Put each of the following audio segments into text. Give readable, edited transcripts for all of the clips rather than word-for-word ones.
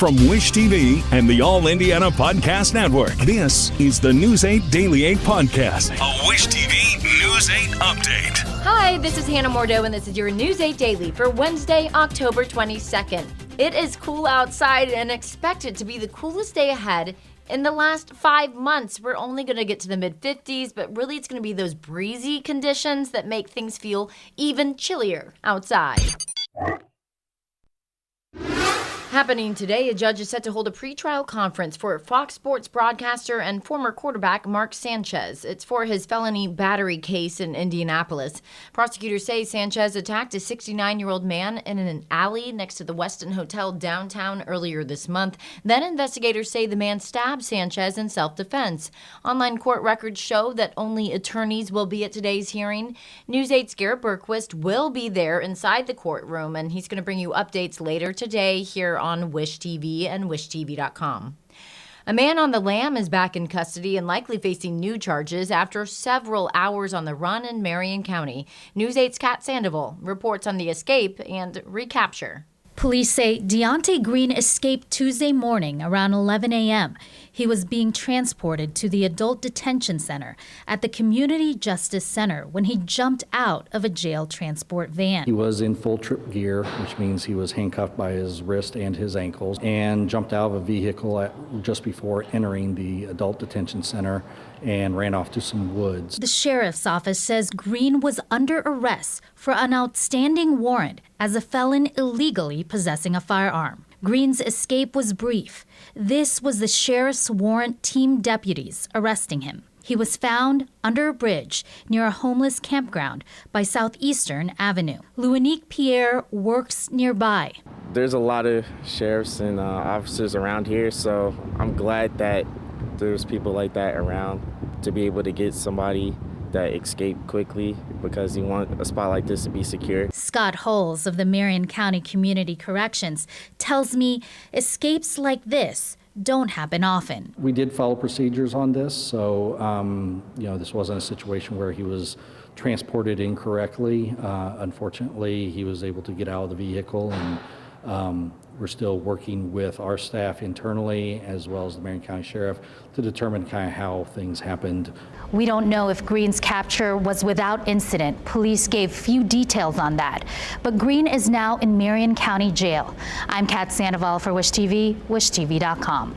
From Wish TV and the All Indiana Podcast Network, this is the News 8 Daily 8 Podcast, a Wish TV News 8 update. Hi, this is Hannah Mordeau, and this is your News 8 Daily for Wednesday, October 22nd. It is cool outside and expected to be the coolest day ahead. In the last 5 months, we're only going to get to the mid-50s, but really it's going to be those breezy conditions that make things feel even chillier outside. Happening today, a judge is set to hold a pretrial conference for Fox Sports broadcaster and former quarterback Mark Sanchez. It's for his felony battery case in Indianapolis. Prosecutors say Sanchez attacked a 69-year-old man in an alley next to the Westin Hotel downtown earlier this month. Then investigators say the man stabbed Sanchez in self-defense. Online court records show that only attorneys will be at today's hearing. News 8's Garrett Berquist will be there inside the courtroom, and he's going to bring you updates later today here on Wish TV and wishtv.com. A man on the lam is back in custody and likely facing new charges after several hours on the run in Marion County. News 8's Kat Sandoval reports on the escape and recapture. Police say Deontay Green escaped Tuesday morning around 11 a.m. He was being transported to the adult detention center at the Community Justice Center when he jumped out of a jail transport van. He was in full trip gear, which means he was handcuffed by his wrist and his ankles, and jumped out of a vehicle just before entering the adult detention center and ran off to some woods. The sheriff's office says Green was under arrest for an outstanding warrant as a felon illegally possessing a firearm. Green's escape was brief. This was the sheriff's warrant team deputies arresting him. He was found under a bridge near a homeless campground by Southeastern Avenue. Louanique Pierre works nearby. There's a lot of sheriffs and officers around here, so I'm glad that there's people like that around to be able to get somebody that escaped quickly, because you want a spot like this to be secure. Scott Holes of the Marion County Community Corrections tells me escapes like this don't happen often. We did follow procedures on this, so this wasn't a situation where he was transported incorrectly. Unfortunately, he was able to get out of the vehicle, and we're still working with our staff internally as well as the Marion County Sheriff to determine kind of how things happened. We don't know if Green's capture was without incident. Police gave few details on that. But Green is now in Marion County Jail. I'm Kat Sandoval for Wish TV, wishtv.com.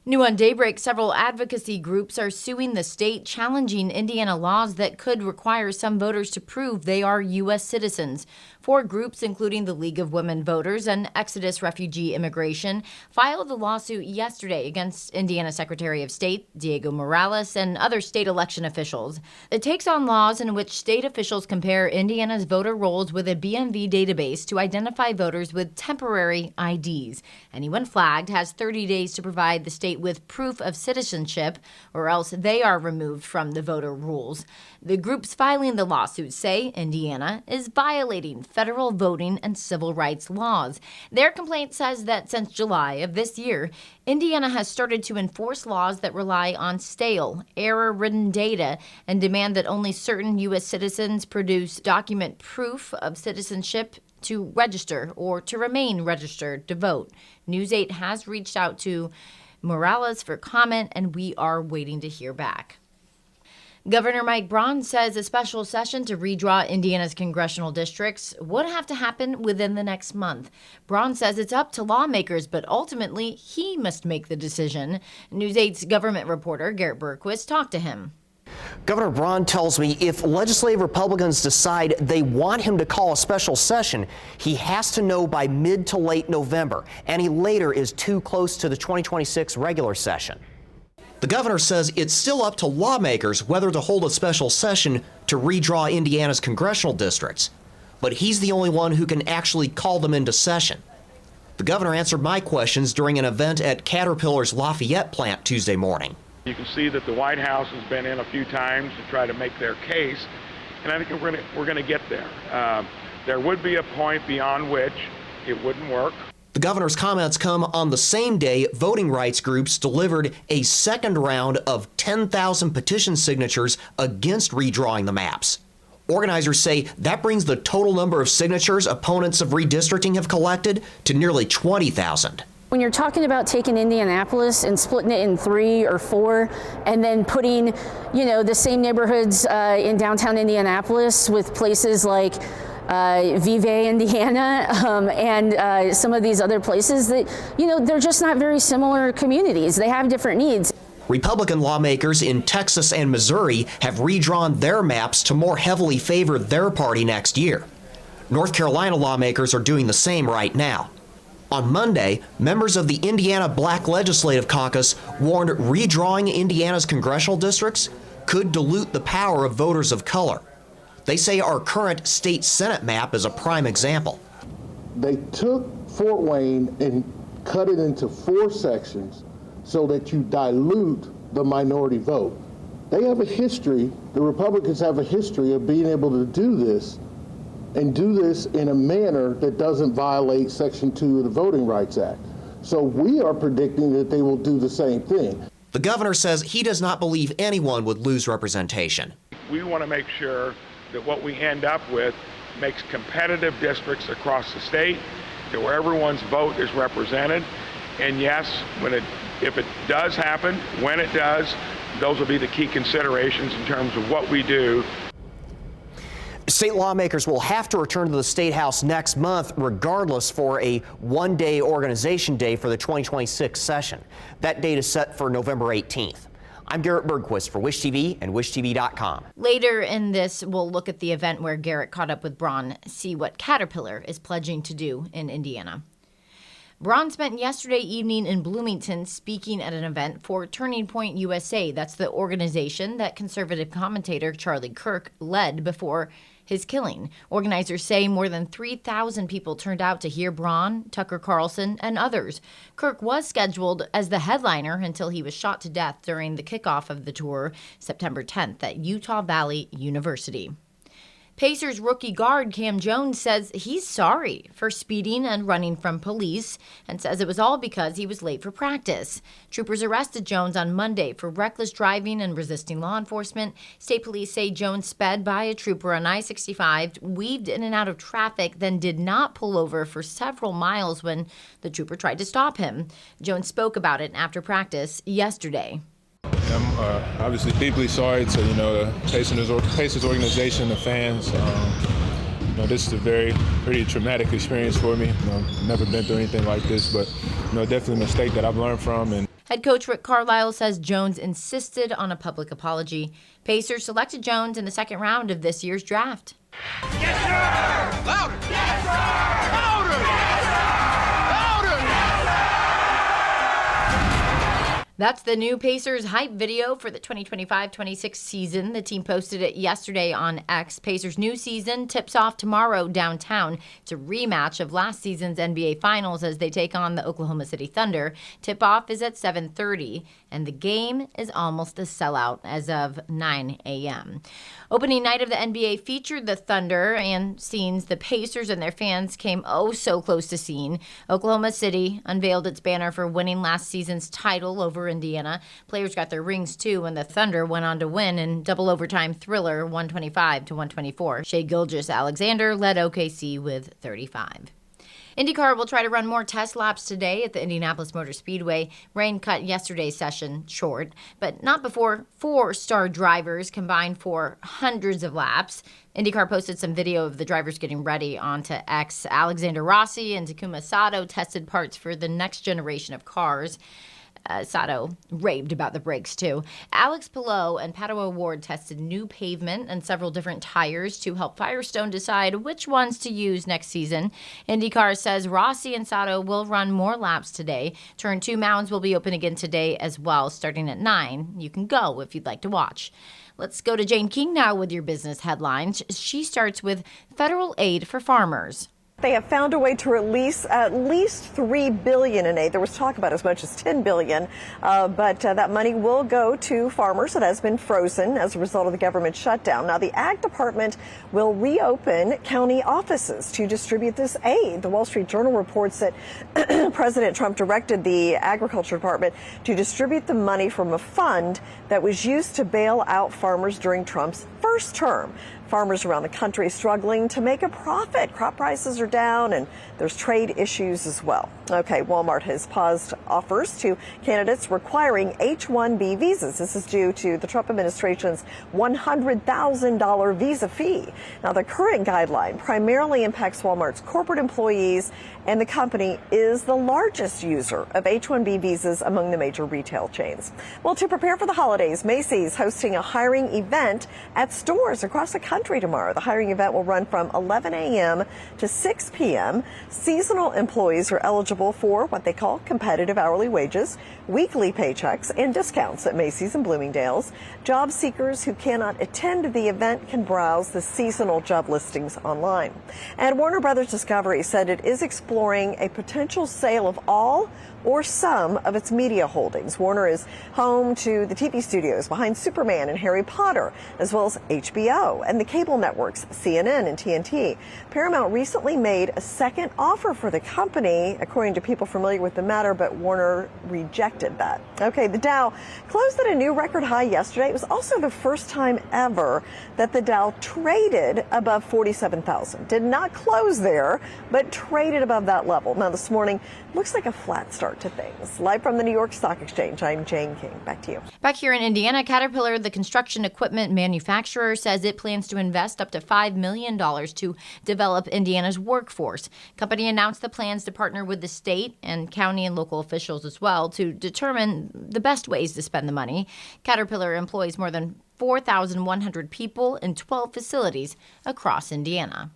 New on Daybreak, several advocacy groups are suing the state, challenging Indiana laws that could require some voters to prove they are U.S. citizens. 4 groups, including the League of Women Voters and Exodus Refugee Immigration, filed a lawsuit yesterday against Indiana Secretary of State Diego Morales and other state election officials. It takes on laws in which state officials compare Indiana's voter rolls with a BMV database to identify voters with temporary IDs. Anyone flagged has 30 days to provide the state with proof of citizenship, or else they are removed from the voter rolls. The groups filing the lawsuit say Indiana is violating federal voting and civil rights laws. Their complaint says that since July of this year, Indiana has started to enforce laws that rely on stale, error-ridden data and demand that only certain U.S. citizens produce document proof of citizenship to register or to remain registered to vote. News 8 has reached out to Morales for comment, and we are waiting to hear back. Governor Mike Braun says a special session to redraw Indiana's congressional districts would have to happen within the next month. Braun says it's up to lawmakers, but ultimately he must make the decision. News 8's government reporter Garrett Berquist talked to him. Governor Braun tells me if legislative Republicans decide they want him to call a special session, he has to know by mid to late November. Any later is too close to the 2026 regular session. The governor says it's still up to lawmakers whether to hold a special session to redraw Indiana's congressional districts, but he's the only one who can actually call them into session. The governor answered my questions during an event at Caterpillar's Lafayette plant Tuesday morning. You can see that the White House has been in a few times to try to make their case, and I think we're going to get there. There would be a point beyond which it wouldn't work. The governor's comments come on the same day voting rights groups delivered a second round of 10,000 petition signatures against redrawing the maps. Organizers say that brings the total number of signatures opponents of redistricting have collected to nearly 20,000. When you're talking about taking Indianapolis and splitting it in 3 or 4 and then putting, the same neighborhoods in downtown Indianapolis with places like Vevay, Indiana, and some of these other places that, they're just not very similar communities. They have different needs. Republican lawmakers in Texas and Missouri have redrawn their maps to more heavily favor their party next year. North Carolina lawmakers are doing the same right now. On Monday, members of the Indiana Black Legislative Caucus warned redrawing Indiana's congressional districts could dilute the power of voters of color. They say our current state Senate map is a prime example. They took Fort Wayne and cut it into 4 sections so that you dilute the minority vote. They have a history, the Republicans have a history of being able to do this and do this in a manner that doesn't violate Section 2 of the Voting Rights Act. So we are predicting that they will do the same thing. The governor says he does not believe anyone would lose representation. We want to make sure that what we end up with makes competitive districts across the state, that where everyone's vote is represented. And yes, if it does happen, when it does, those will be the key considerations in terms of what we do. State lawmakers will have to return to the State House next month regardless for a one-day organization day for the 2026 session. That date is set for November 18th. I'm Garrett Bergquist for Wish TV and WishTV.com. Later in this, we'll look at the event where Garrett caught up with Braun, see what Caterpillar is pledging to do in Indiana. Braun spent yesterday evening in Bloomington speaking at an event for Turning Point USA. That's the organization that conservative commentator Charlie Kirk led before his killing. Organizers say more than 3,000 people turned out to hear Braun, Tucker Carlson, and others. Kirk was scheduled as the headliner until he was shot to death during the kickoff of the tour September 10th at Utah Valley University. Pacers rookie guard Cam Jones says he's sorry for speeding and running from police and says it was all because he was late for practice. Troopers arrested Jones on Monday for reckless driving and resisting law enforcement. State police say Jones sped by a trooper on I-65, weaved in and out of traffic, then did not pull over for several miles when the trooper tried to stop him. Jones spoke about it after practice yesterday. I'm obviously deeply sorry to, the Pacers organization, the fans. This is a pretty traumatic experience for me. I've never been through anything like this, but, definitely a mistake that I've learned from. And head coach Rick Carlisle says Jones insisted on a public apology. Pacers selected Jones in the second round of this year's draft. Yes, sir! Louder! Yes, sir! Louder! Yes, sir! That's the new Pacers hype video for the 2025-26 season. The team posted it yesterday on X. Pacers' new season tips off tomorrow downtown. It's a rematch of last season's NBA Finals as they take on the Oklahoma City Thunder. Tip-off is at 7:30, and the game is almost a sellout as of 9 a.m. Opening night of the NBA featured the Thunder and scenes the Pacers and their fans came oh so close to seeing. Oklahoma City unveiled its banner for winning last season's title over Indiana. Players got their rings too, and the Thunder went on to win in double overtime thriller 125-124. Shai Gilgeous-Alexander led OKC with 35. IndyCar will try to run more test laps today at the Indianapolis Motor Speedway. Rain cut yesterday's session short, but not before 4 star drivers combined for hundreds of laps. IndyCar posted some video of the drivers getting ready onto X. Alexander Rossi and Takuma Sato tested parts for the next generation of cars. Sato raved about the brakes, too. Alex Palou and Pato O'Ward tested new pavement and several different tires to help Firestone decide which ones to use next season. IndyCar says Rossi and Sato will run more laps today. Turn 2 mounds will be open again today as well, starting at 9. You can go if you'd like to watch. Let's go to Jane King now with your business headlines. She starts with federal aid for farmers. They have found a way to release at least $3 billion in aid. There was talk about as much as $10 billion, but that money will go to farmers. It has been frozen as a result of the government shutdown. Now, the Ag Department will reopen county offices to distribute this aid. The Wall Street Journal reports that President Trump directed the Agriculture Department to distribute the money from a fund that was used to bail out farmers during Trump's first term. Farmers around the country struggling to make a profit. Crop prices are down and there's trade issues as well. Okay, Walmart has paused offers to candidates requiring H-1B visas. This is due to the Trump administration's $100,000 visa fee. Now, the current guideline primarily impacts Walmart's corporate employees, and the company is the largest user of H-1B visas among the major retail chains. Well, to prepare for the holidays, Macy's hosting a hiring event at stores across the country tomorrow. The hiring event will run from 11 a.m. to 6 p.m. Seasonal employees are eligible for what they call competitive hourly wages, weekly paychecks, and discounts at Macy's and Bloomingdale's. Job seekers who cannot attend the event can browse the seasonal job listings online. And Warner Brothers Discovery said it is exploring a potential sale of all or some of its media holdings. Warner is home to the TV studios behind Superman and Harry Potter, as well as HBO and the cable networks CNN and TNT. Paramount recently made a second offer for the company, according to people familiar with the matter, but Warner rejected that. Okay, the Dow closed at a new record high yesterday. It was also the first time ever that the Dow traded above 47,000. Did not close there, but traded above that level. Now this morning, looks like a flat start to things. Live from the New York Stock Exchange, I'm Jane King. Back to you. Back here in Indiana, Caterpillar, the construction equipment manufacturer, says it plans to invest up to $5 million to develop Indiana's workforce. Company announced the plans to partner with the state and county and local officials as well to determine the best ways to spend the money. Caterpillar employs more than 4,100 people in 12 facilities across Indiana.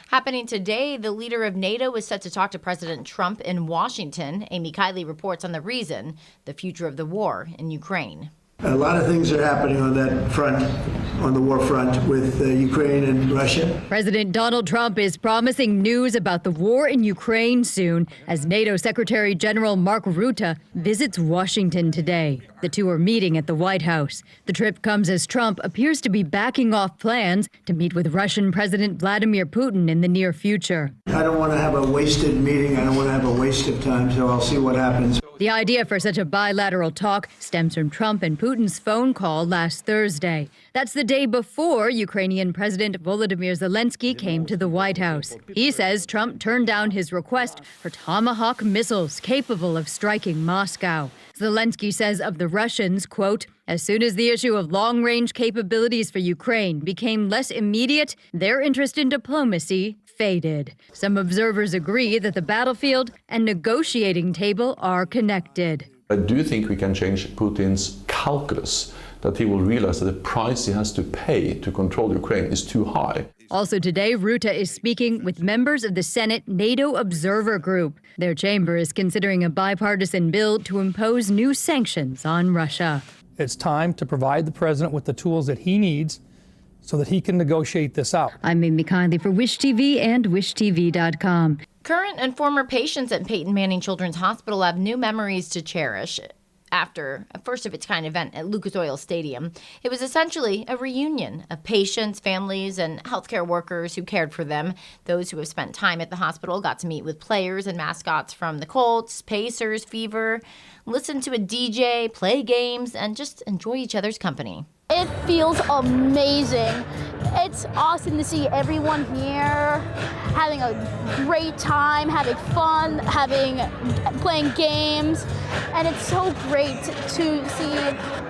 Happening today, the leader of NATO is set to talk to President Trump in Washington. Amy Kiley reports on the reason, the future of the war in Ukraine. A lot of things are happening on that front, on the war front with Ukraine and Russia. President Donald Trump is promising news about the war in Ukraine soon as NATO Secretary General Mark Rutte visits Washington today. The two are meeting at the White House. The trip comes as Trump appears to be backing off plans to meet with Russian President Vladimir Putin in the near future. I don't want to have a wasted meeting. I don't want to have a waste of time, so I'll see what happens. The idea for such a bilateral talk stems from Trump and Putin's phone call last Thursday. That's the day before Ukrainian President Volodymyr Zelensky came to the White House. He says Trump turned down his request for Tomahawk missiles capable of striking Moscow. Zelensky says of the Russians, quote, as soon as the issue of long-range capabilities for Ukraine became less immediate, their interest in diplomacy faded. Some observers agree that the battlefield and negotiating table are connected. I do think we can change Putin's calculus, that he will realize that the price he has to pay to control Ukraine is too high. Also today, Rutte is speaking with members of the Senate NATO Observer Group. Their chamber is considering a bipartisan bill to impose new sanctions on Russia. It's time to provide the president with the tools that he needs so that he can negotiate this out. I'm Amy Kiley for Wish TV and WishTV.com. Current and former patients at Peyton Manning Children's Hospital have new memories to cherish after a first-of-its-kind event at Lucas Oil Stadium. It was essentially a reunion of patients, families, and healthcare workers who cared for them. Those who have spent time at the hospital got to meet with players and mascots from the Colts, Pacers, Fever, listen to a DJ, play games, and just enjoy each other's company. It feels amazing. It's awesome to see everyone here having a great time, having fun, playing games, and it's so great to see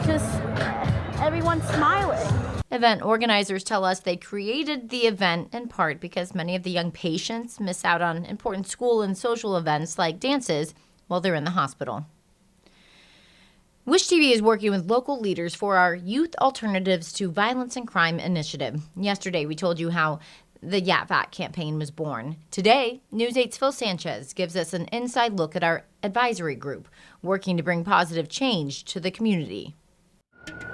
just everyone smiling. Event organizers tell us they created the event in part because many of the young patients miss out on important school and social events like dances while they're in the hospital. Wish TV is working with local leaders for our Youth Alternatives to Violence and Crime initiative. Yesterday, we told you how the YATVAC campaign was born. Today, News 8's Phil Sanchez gives us an inside look at our advisory group, working to bring positive change to the community.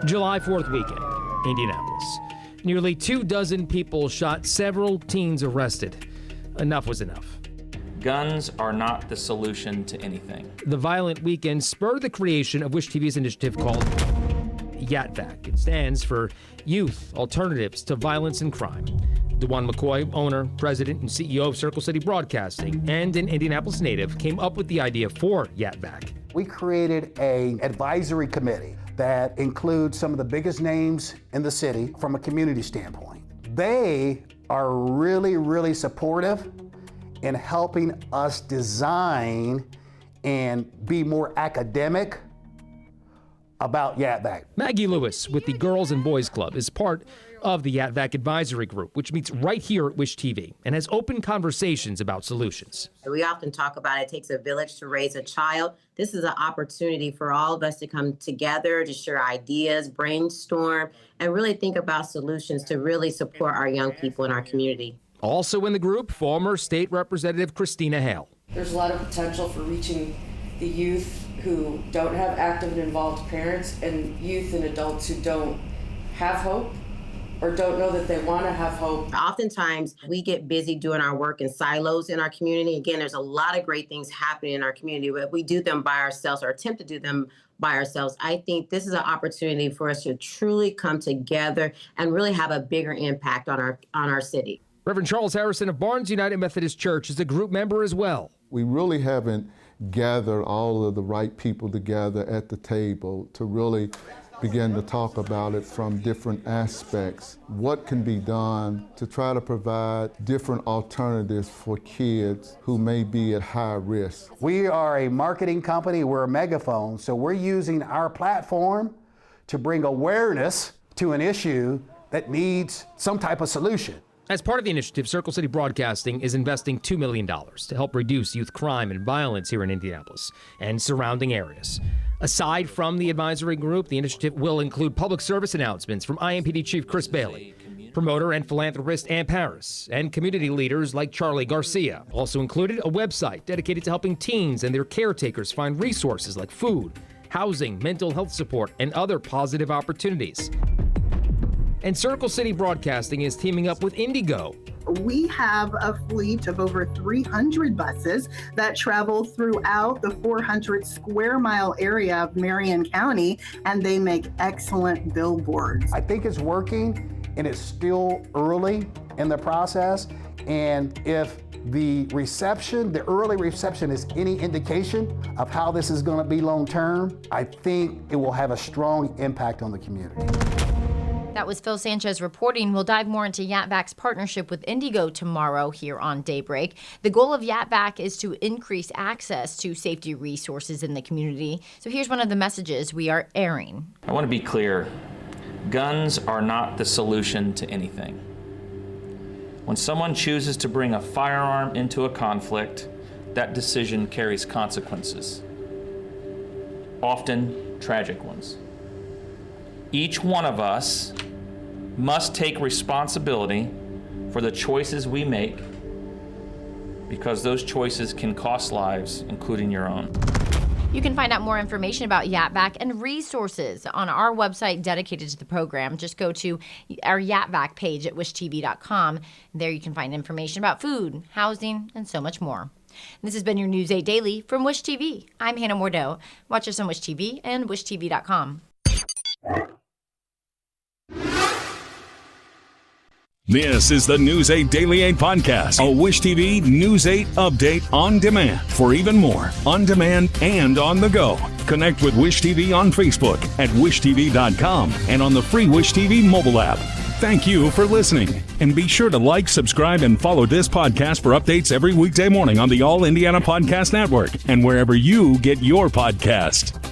July 4th weekend, Indianapolis. Nearly 24 people shot, several teens arrested. Enough was enough. Guns are not the solution to anything. The violent weekend spurred the creation of Wish TV's initiative called YATVAC. It stands for Youth Alternatives to Violence and Crime. DeJuan McCoy, owner, president, and CEO of Circle City Broadcasting, and an Indianapolis native, came up with the idea for YATVAC. We created an advisory committee that includes some of the biggest names in the city from a community standpoint. they are really, really supportive in helping us design and be more academic about YATVAC. Maggie Lewis with the Girls and Boys Club is part of the YATVAC Advisory Group, which meets right here at Wish TV and has open conversations about solutions. We often talk about it takes a village to raise a child. This is an opportunity for all of us to come together, to share ideas, brainstorm, and really think about solutions to really support our young people in our community. Also in the group, former State Representative Christina Hale. There's a lot of potential for reaching the youth who don't have active and involved parents, and youth and adults who don't have hope or don't know that they want to have hope. Oftentimes, we get busy doing our work in silos in our community. Again, there's a lot of great things happening in our community, but if we do them by ourselves or attempt to do them by ourselves, I think this is an opportunity for us to truly come together and really have a bigger impact on our city. Reverend Charles Harrison of Barnes United Methodist Church is a group member as well. We really haven't gathered all of the right people together at the table to really begin to talk about it from different aspects. What can be done to try to provide different alternatives for kids who may be at high risk? We are a marketing company, we're a megaphone, so we're using our platform to bring awareness to an issue that needs some type of solution. As part of the initiative, Circle City Broadcasting is investing $2 million to help reduce youth crime and violence here in Indianapolis and surrounding areas. Aside from the advisory group, the initiative will include public service announcements from IMPD Chief Chris Bailey, promoter and philanthropist Ann Paris, and community leaders like Charlie Garcia. Also included a website dedicated to helping teens and their caretakers find resources like food, housing, mental health support, and other positive opportunities. And Circle City Broadcasting is teaming up with Indigo. We have a fleet of over 300 buses that travel throughout the 400 square mile area of Marion County, and they make excellent billboards. I think it's working, and it's still early in the process. And if the early reception is any indication of how this is going to be long term, I think it will have a strong impact on the community. That was Phil Sanchez reporting. We'll dive more into YATVAC's partnership with Indigo tomorrow here on Daybreak. The goal of YATVAC is to increase access to safety resources in the community. So here's one of the messages we are airing. I want to be clear. Guns are not the solution to anything. When someone chooses to bring a firearm into a conflict, that decision carries consequences, often tragic ones. Each one of us must take responsibility for the choices we make, because those choices can cost lives, including your own. You can find out more information about YATVAC and resources on our website dedicated to the program. Just go to our YATVAC page at wishtv.com. There you can find information about food, housing, and so much more. This has been your News 8 Daily from Wish TV. I'm Hannah Mordeau. Watch us on Wish TV and wishtv.com. This is the News 8 Daily 8 podcast, a Wish TV News 8 update on demand. For even more, on demand and on the go, connect with Wish TV on Facebook at wishtv.com and on the free Wish TV mobile app. Thank you for listening, and be sure to like, subscribe, and follow this podcast for updates every weekday morning on the All Indiana Podcast Network and wherever you get your podcast.